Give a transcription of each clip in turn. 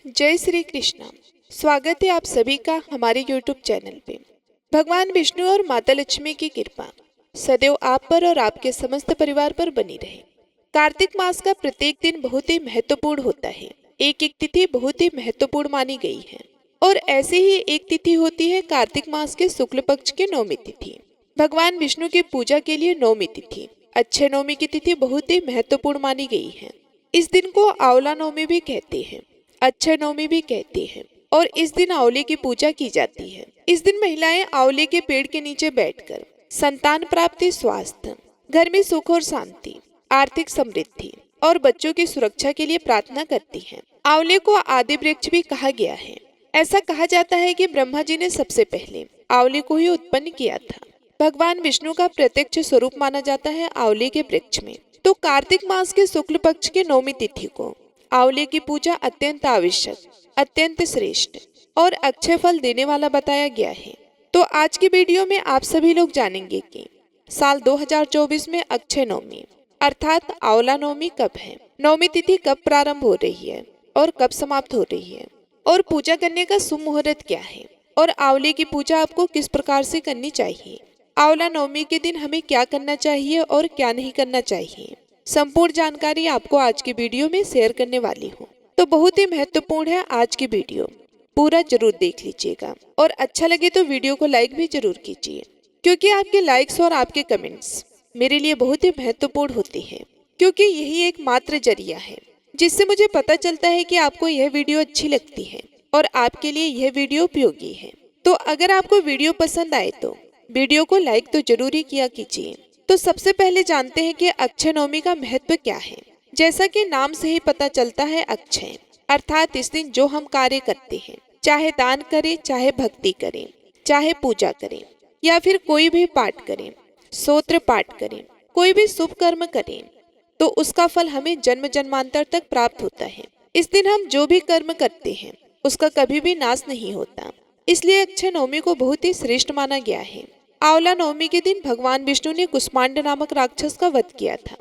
जय श्री कृष्णा। स्वागत है आप सभी का हमारे YouTube चैनल पे। भगवान विष्णु और माता लक्ष्मी की कृपा सदैव आप पर और आपके समस्त परिवार पर बनी रहे। कार्तिक मास का प्रत्येक दिन बहुत ही महत्वपूर्ण होता है। एक एक तिथि बहुत ही महत्वपूर्ण मानी गई है और ऐसे ही एक तिथि होती है कार्तिक मास के शुक्ल पक्ष की नौमी तिथि। भगवान विष्णु की पूजा के लिए नौमी तिथि अक्षय नौमी की तिथि बहुत ही महत्वपूर्ण मानी गई है। इस दिन को आंवला नौमी भी कहते हैं, अक्षय नवमी भी कहते हैं और इस दिन आंवले की पूजा की जाती है। इस दिन महिलाएं आंवले के पेड़ के नीचे बैठकर संतान प्राप्ति, स्वास्थ्य, घर में सुख और शांति, आर्थिक समृद्धि और बच्चों की सुरक्षा के लिए प्रार्थना करती हैं। आंवले को आदि वृक्ष भी कहा गया है। ऐसा कहा जाता है कि ब्रह्मा जी ने सबसे पहले आंवले को ही उत्पन्न किया था। भगवान विष्णु का प्रत्यक्ष स्वरूप माना जाता है आंवले के वृक्ष में। तो कार्तिक मास के शुक्ल पक्ष के नौमी तिथि को आंवले की पूजा अत्यंत आवश्यक, अत्यंत श्रेष्ठ और अक्षय फल देने वाला बताया गया है। तो आज की वीडियो में आप सभी लोग जानेंगे कि साल 2024 में अक्षय नवमी अर्थात आंवला नवमी कब है, नवमी तिथि कब प्रारंभ हो रही है और कब समाप्त हो रही है, और पूजा करने का शुभ मुहूर्त क्या है, और आंवले की पूजा आपको किस प्रकार से करनी चाहिए। आंवला नवमी के दिन हमें क्या करना चाहिए और क्या नहीं करना चाहिए, संपूर्ण जानकारी आपको आज की वीडियो में शेयर करने वाली हूँ। तो बहुत ही महत्वपूर्ण है आज की वीडियो, पूरा जरूर देख लीजिएगा और अच्छा लगे तो वीडियो को लाइक भी जरूर कीजिए, क्योंकि आपके लाइक्स और आपके कमेंट्स मेरे लिए बहुत ही महत्वपूर्ण होते हैं, क्योंकि यही एक मात्र जरिया है जिससे मुझे पता चलता है कि आपको यह वीडियो अच्छी लगती है और आपके लिए यह वीडियो उपयोगी है। तो अगर आपको वीडियो पसंद आए तो वीडियो को लाइक तो जरूर ही किया कीजिए। तो सबसे पहले जानते हैं कि अक्षय नवमी का महत्व क्या है। जैसा कि नाम से ही पता चलता है, अक्षय अर्थात इस दिन जो हम कार्य करते हैं, चाहे दान करें, चाहे भक्ति करें, चाहे पूजा करें या फिर कोई भी पाठ करें, स्तोत्र पाठ करें, कोई भी शुभ कर्म करें, तो उसका फल हमें जन्म जन्मांतर तक प्राप्त होता है। इस दिन हम जो भी कर्म करते हैं उसका कभी भी नाश नहीं होता, इसलिए अक्षय नवमी को बहुत ही श्रेष्ठ माना गया है। आंवला नवमी के दिन भगवान विष्णु ने कुष्मांड नामक राक्षस का वध किया था।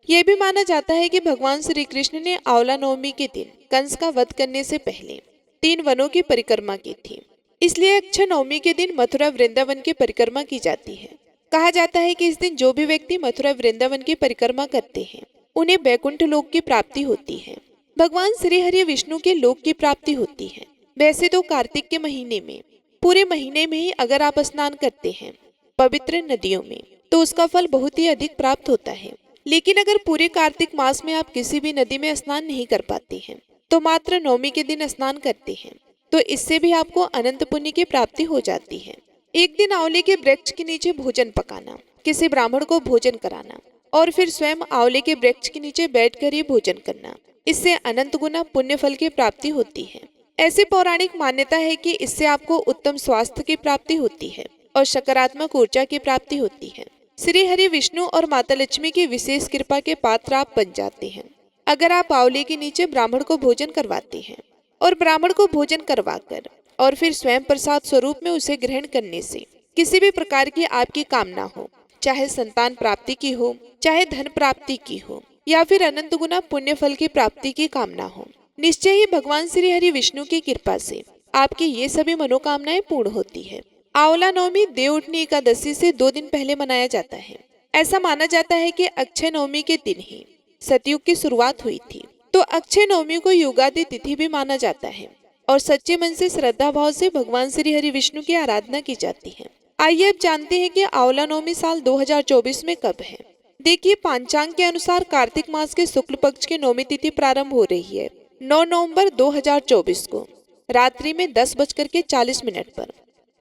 यह भी माना जाता है कि भगवान श्री कृष्ण ने आंवला नवमी के दिन कंस का वध करने से पहले 3 वनों की परिक्रमा की थी। इसलिए अक्षय नवमी के दिन मथुरा वृंदावन की परिक्रमा की जाती है। कहा जाता है कि इस दिन जो भी व्यक्ति मथुरा वृंदावन की परिक्रमा करते हैं उन्हें बैकुंठ लोक की प्राप्ति होती है। भगवान श्री हरि विष्णु के लोक की प्राप्ति होती है। वैसे तो कार्तिक के महीने में, पूरे महीने में ही अगर आप स्नान करते हैं पवित्र नदियों में, तो उसका फल बहुत ही अधिक प्राप्त होता है। लेकिन अगर पूरे कार्तिक मास में आप किसी भी नदी में स्नान नहीं कर पाते हैं, तो मात्र नवमी के दिन स्नान करते हैं, तो इससे भी आपको अनंत पुण्य की प्राप्ति हो जाती है। एक दिन आंवले के वृक्ष के नीचे भोजन पकाना, किसी ब्राह्मण को भोजन कराना और फिर स्वयं आंवले के वृक्ष के नीचे बैठकर ही भोजन करना, इससे अनंत गुना पुण्य फल की प्राप्ति होती है। ऐसी पौराणिक मान्यता है कि इससे आपको उत्तम स्वास्थ्य की प्राप्ति होती है और सकारात्मक ऊर्जा की प्राप्ति होती है। श्री हरि विष्णु और माता लक्ष्मी की विशेष कृपा के पात्र आप बन जाते हैं अगर आप आंवले के नीचे ब्राह्मण को भोजन करवाते हैं, और ब्राह्मण को भोजन करवाकर और फिर स्वयं प्रसाद स्वरूप में उसे ग्रहण करने से किसी भी प्रकार की आपकी कामना हो, चाहे संतान प्राप्ति की हो, चाहे धन प्राप्ति की हो, या फिर अनंत गुना पुण्य फल की प्राप्ति की कामना हो, निश्चय ही भगवान श्री हरि विष्णु की कृपा से आपकी ये सभी मनोकामनाएं पूर्ण होती है। आंवला नवमी देवउठनी एकादशी से 2 दिन पहले मनाया जाता है। ऐसा माना जाता है कि अक्षय नवमी के दिन ही सतयुग की शुरुआत हुई थी। तो अक्षय नवमी को युगादि तिथि भी माना जाता है और सच्चे मन से श्रद्धा भाव से भगवान श्री हरि विष्णु की आराधना की जाती है। आइए अब जानते हैं कि आंवला नवमी साल 2024 में कब है। देखिए, पंचांग के अनुसार कार्तिक मास के शुक्ल पक्ष की नवमी तिथि प्रारंभ हो रही है 9 नवंबर 2024 को रात्रि में 10:40 पर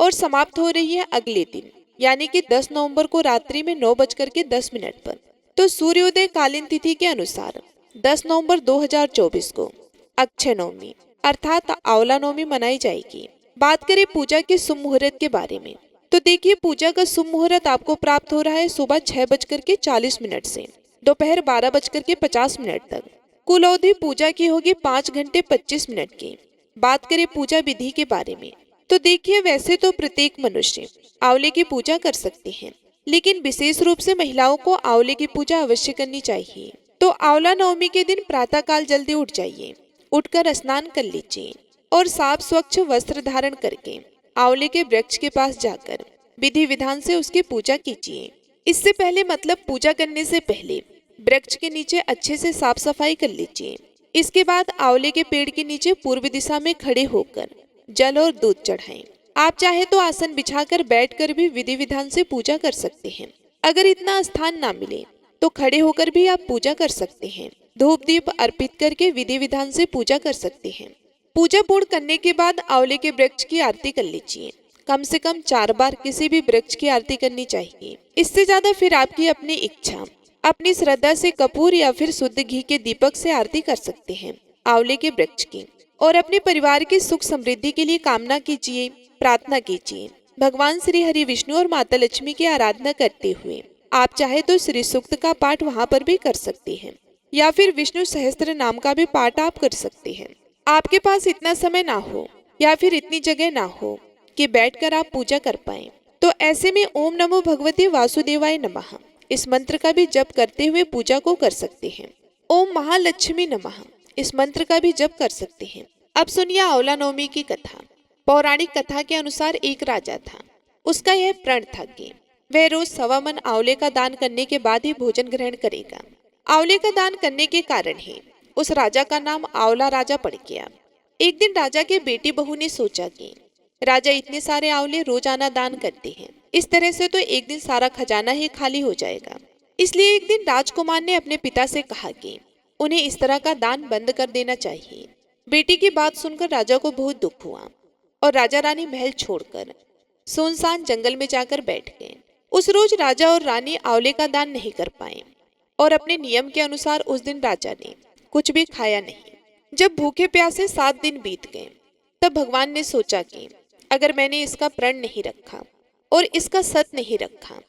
और समाप्त हो रही है अगले दिन यानी कि 10 नवंबर को रात्रि में 9:10 पर। तो सूर्योदय कालीन तिथि के अनुसार 10 नवंबर 2024 को अक्षय नवमी अर्थात आंवला नवमी मनाई जाएगी। बात करें पूजा के शुभ मुहूर्त के बारे में, तो देखिए, पूजा का शुभ मुहूर्त आपको प्राप्त हो रहा है सुबह 6:40 से दोपहर 12:50 तक। कुल अवधि पूजा की होगी 5 घंटे 25 मिनट की। बात करें पूजा विधि के बारे में, तो देखिए, वैसे तो प्रत्येक मनुष्य आंवले की पूजा कर सकते हैं, लेकिन विशेष रूप से महिलाओं को आंवले की पूजा अवश्य करनी चाहिए। तो आंवला नवमी के दिन प्रातः काल जल्दी उठ जाइए उठकर स्नान कर लीजिए और साफ स्वच्छ वस्त्र धारण करके आंवले के वृक्ष के पास जाकर विधि विधान से उसकी पूजा कीजिए। इससे पहले मतलब पूजा करने से पहले वृक्ष के नीचे अच्छे से साफ सफाई कर लीजिए। इसके बाद आंवले के पेड़ के नीचे पूर्व दिशा में खड़े होकर जल और दूध चढ़ाएं। आप चाहे तो आसन बिछाकर बैठकर भी विधि विधान से पूजा कर सकते हैं। अगर इतना स्थान ना मिले तो खड़े होकर भी आप पूजा कर सकते हैं। धूप दीप अर्पित करके विधि विधान से पूजा कर सकते हैं। पूजा पूर्ण करने के बाद आंवले के वृक्ष की आरती कर लीजिए। कम से कम 4 बार किसी भी वृक्ष की आरती करनी चाहिए। इससे ज्यादा फिर आपकी अपनी इच्छा। अपनी श्रद्धा से कपूर या फिर शुद्ध घी के दीपक से आरती कर सकते हैं आंवले के वृक्ष की। और अपने परिवार की सुख समृद्धि के लिए कामना कीजिए, प्रार्थना कीजिए। भगवान श्री हरि विष्णु और माता लक्ष्मी की आराधना करते हुए आप चाहे तो श्री सूक्त का पाठ वहाँ पर भी कर सकते हैं या फिर विष्णु सहस्त्र नाम का भी पाठ आप कर सकते हैं। आपके पास इतना समय ना हो या फिर इतनी जगह ना हो कि बैठकर आप पूजा कर पाए, तो ऐसे में ओम नमो भगवते वासुदेवाय नमः इस मंत्र का भी जप करते हुए पूजा को कर सकते हैं। ओम महालक्ष्मी नमः इस मंत्र का भी जप कर सकते हैं। अब सुनिए आंवला नवमी की कथा। पौराणिक कथा के अनुसार एक राजा था। उसका यह प्रण था कि वह रोज 1.25 मन आंवले का दान करने के बाद ही भोजन ग्रहण करेगा। आंवले का दान करने के कारण ही उस राजा का नाम आंवला राजा पड़ गया। एक दिन राजा के बेटी बहू ने सोचा कि राजा इतने सारे आंवले रोजाना दान करते हैं, इस तरह से तो एक दिन सारा खजाना ही खाली हो जाएगा। इसलिए एक दिन राजकुमार ने अपने पिता से कहा कि उन्हें इस तरह का दान बंद कर देना चाहिए। बेटी की बात सुनकर राजा को बहुत दुख हुआ और राजा रानी महल छोड़कर सुनसान जंगल में जाकर बैठ गए। उस रोज राजा और रानी आंवले का दान नहीं कर पाए और अपने नियम के अनुसार उस दिन राजा ने कुछ भी खाया नहीं। जब भूखे प्यासे 7 दिन बीत गए तब भगवान ने सोचा कि अगर मैंने इसका प्रण नहीं रखा और इसका सत नहीं रखा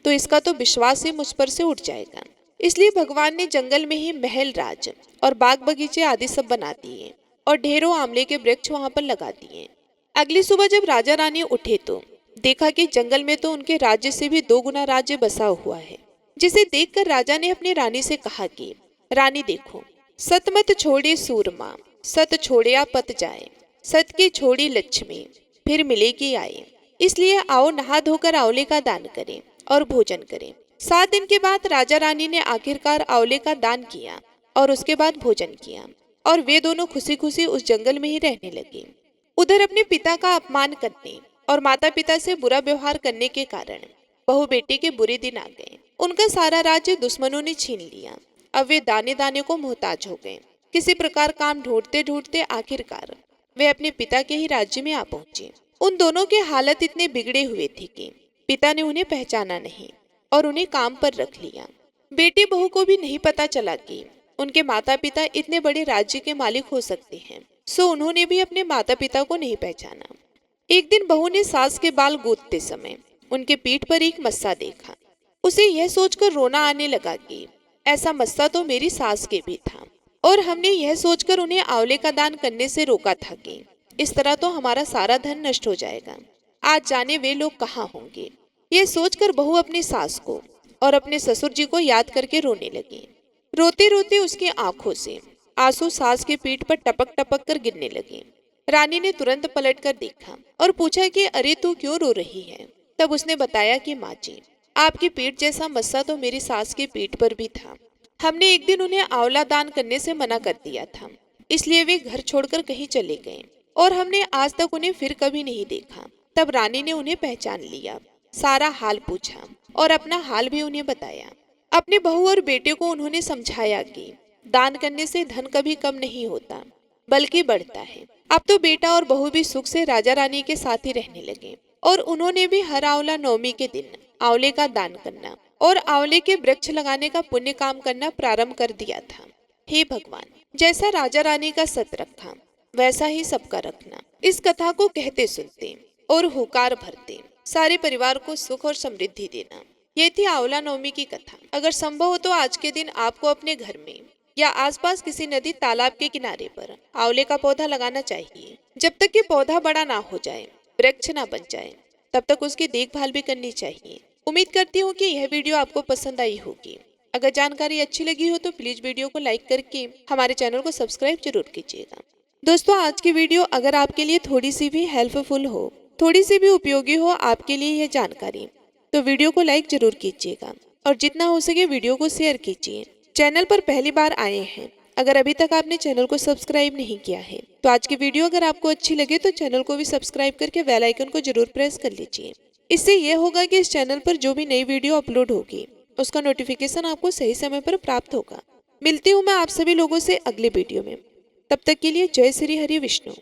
तो इसका तो विश्वास ही मुझ पर से उठ जाएगा। इसलिए भगवान ने जंगल में ही महल राज और बाग बगीचे आदि सब बना दिए और ढेरों आंवले के वृक्ष वहां पर लगा दिए। अगली सुबह जब राजा रानी उठे तो देखा कि जंगल में तो उनके राज्य से भी 2 गुना राज्य बसा हुआ है, जिसे देखकर राजा ने अपनी रानी से कहा कि रानी देखो, सत मत छोड़े सूरमा, सत छोड़िया पत जाए, सत की छोड़ी लक्ष्मी फिर मिलेगी आए। इसलिए आओ नहा धोकर आंवले का दान करें और भोजन करें। 7 दिन के बाद राजा रानी ने आखिरकार आंवले का दान किया और उसके बाद भोजन किया और वे दोनों खुशी खुशी उस जंगल में ही रहने लगे। उधर अपने पिता का अपमान करने और माता पिता से बुरा व्यवहार करने के कारण बहू बेटी के बुरे दिन आ गए। उनका सारा राज्य दुश्मनों ने छीन लिया। अब वे दाने दाने को मोहताज हो गए। किसी प्रकार काम ढूंढते ढूंढते आखिरकार वे अपने पिता के ही राज्य में आ पहुंचे। उन दोनों की हालत इतने बिगड़े हुए थे कि पिता ने उन्हें पहचाना नहीं और उन्हें काम पर रख लिया। बेटी बहू को भी नहीं पता चला कि उनके माता पिता इतने बड़े राज्य के मालिक हो सकते हैं, सो उन्होंने भी अपने माता पिता को नहीं पहचाना। एक दिन बहू ने सास के बाल गूंथते समय उनके पीठ पर एक मस्सा देखा। उसे यह सोचकर रोना आने लगा कि ऐसा मस्सा तो मेरी सास के भी था और हमने यह सोचकर उन्हें आंवले का दान करने से रोका था कि इस तरह तो हमारा सारा धन नष्ट हो जाएगा। आज जाने वे लोग कहाँ होंगे। यह सोचकर बहू अपनी सास को और अपने ससुर जी को याद करके रोने लगी। रोते रोते उसकी आंखों से आंसू सास के पीठ पर टपक टपक कर गिरने लगे। रानी ने तुरंत पलट कर देखा और पूछा कि अरे तू क्यों रो रही है। तब उसने बताया कि माँ जी, आपकी पीठ जैसा मस्सा तो मेरी सास की पीठ पर भी था। हमने एक दिन उन्हें आंवला दान करने से मना कर दिया था, इसलिए वे घर छोड़कर कहीं चले गए और हमने आज तक उन्हें फिर कभी नहीं देखा। तब रानी ने उन्हें पहचान लिया, सारा हाल पूछा और अपना हाल भी उन्हें बताया। अपने बहू और बेटे को उन्होंने समझाया कि दान करने से धन कभी कम नहीं होता बल्कि बढ़ता है। अब तो बेटा और बहू भी सुख से राजा रानी के साथ ही रहने लगे और उन्होंने भी हर आंवला नवमी के दिन आंवले का दान करना और आंवले के वृक्ष लगाने का पुण्य काम करना प्रारंभ कर दिया था। हे भगवान, जैसा राजा रानी का सत रखा वैसा ही सबका रखना। इस कथा को कहते सुनते और हुकार भरते सारे परिवार को सुख और समृद्धि देना। ये थी आंवला नवमी की कथा। अगर संभव हो तो आज के दिन आपको अपने घर में या आसपास किसी नदी तालाब के किनारे पर आंवले का पौधा लगाना चाहिए। जब तक कि पौधा बड़ा ना हो जाए, वृक्ष ना बन जाए, तब तक उसकी देखभाल भी करनी चाहिए। उम्मीद करती हूँ कि यह वीडियो आपको पसंद आई होगी। अगर जानकारी अच्छी लगी हो तो प्लीज वीडियो को लाइक करके हमारे चैनल को सब्सक्राइब जरूर कीजिएगा। दोस्तों, आज की वीडियो अगर आपके लिए थोड़ी सी भी हेल्पफुल हो, थोड़ी सी भी उपयोगी हो आपके लिए यह जानकारी, तो वीडियो को लाइक जरूर कीजिएगा और जितना हो सके वीडियो को शेयर कीजिए। चैनल पर पहली बार आए हैं, अगर अभी तक आपने चैनल को सब्सक्राइब नहीं किया है तो आज की वीडियो अगर आपको अच्छी लगे तो चैनल को भी सब्सक्राइब करके बेल आइकन को जरूर प्रेस कर लीजिए। इससे यह होगा कि इस चैनल पर जो भी नई वीडियो अपलोड होगी उसका नोटिफिकेशन आपको सही समय पर प्राप्त होगा। मिलती हूँ मैं आप सभी लोगों से अगले वीडियो में। तब तक के लिए जय श्री हरि विष्णु।